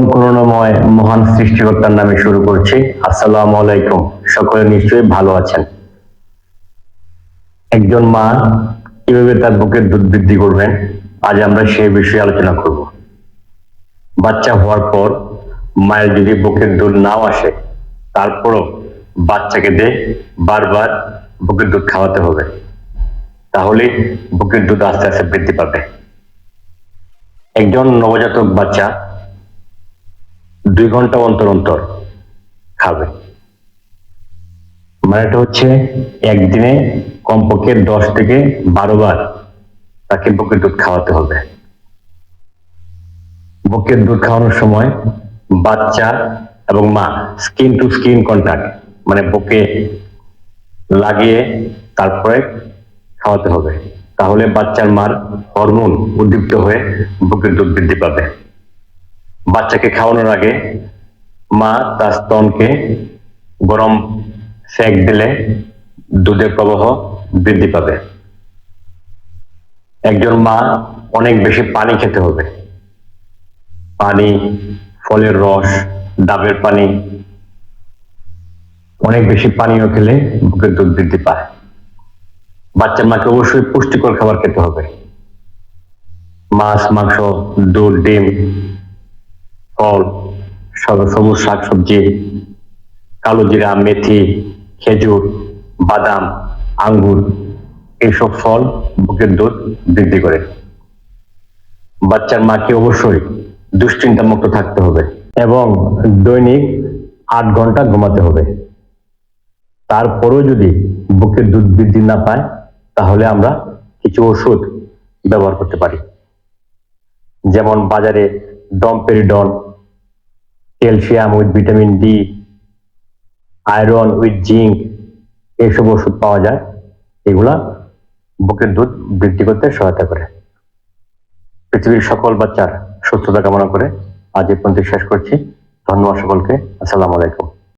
পরম করুণাময় মহান সৃষ্টিকর্তার নামে শুরু করছি। আসসালামু আলাইকুম। সকলে নিশ্চয়ই ভালো আছেন। একজন মা কিভাবে তার বুকের দুধ বৃদ্ধি করবেন, আজ আমরা সেই বিষয়ে আলোচনা করব। বাচ্চা হওয়ার পর মায়ের যদি বুকের দুধ নাও আসে, তারপরও বাচ্চাকে দিয়ে বারবার বুকের দুধ খাওয়াতে হবে, তাহলে বুকের দুধ আস্তে আস্তে বৃদ্ধি পাবে। একজন নবজাতক বাচ্চা 2 ঘন্টা অন্তর অন্তর খাবে, মানে এটা হচ্ছে একদিনে কমপক্ষে 10 থেকে 12 বার তাকে বুকের দুধ খাওয়াতে হবে। বুকের দুধ খাওয়ানোর সময় বাচ্চা এবং মা স্কিন টু স্কিন কন্টাক্ট, মানে বুকে লাগিয়ে তারপরে খাওয়াতে হবে, তাহলে বাচ্চার মার হরমোন উদ্দীপ্ত হয়ে বুকের দুধ বৃদ্ধি পাবে। বাচ্চাকে খাওয়ানোর আগে মা তার স্তনকে গরম সেক দিলে দুধের প্রবাহ বৃদ্ধি পাবে। একজন মা অনেক বেশি পানি খেতে হবে, পানি, ফলের রস, ডাবের পানি, অনেক বেশি পানীয় খেলে বুকের দুধ বৃদ্ধি পায়। বাচ্চার মাকে অবশ্যই পুষ্টিকর খাবার খেতে হবে, মাছ, মাংস, দুধ, ডিম, ফল, সবুজ শাকসবজি, কালো জিরা, মেথি, খেজুর, বাদাম, আঙ্গুর, এইসব ফল বুকের দুধ বৃদ্ধি করে। বাচ্চার মাকে অবশ্যই দুশ্চিন্তা মুক্ত থাকতে হবে এবং দৈনিক 8 ঘন্টা ঘুমাতে হবে। তারপরেও যদি বুকের দুধ বৃদ্ধি না পায়, তাহলে আমরা কিছু ওষুধ ব্যবহার করতে পারি, যেমন বাজারে domperidone, calcium with vitamin D, iron with zinc, এইসব ওষুধ পাওয়া যায়। এগুলা বুকের দুধ বৃদ্ধি করতে সহায়তা করে। পৃথিবীর সকল বাচ্চার সুস্থতা কামনা করে আজ এই পর্যন্ত শেষ করছি। ধন্যবাদ সকলকে। আসসালামু আলাইকুম।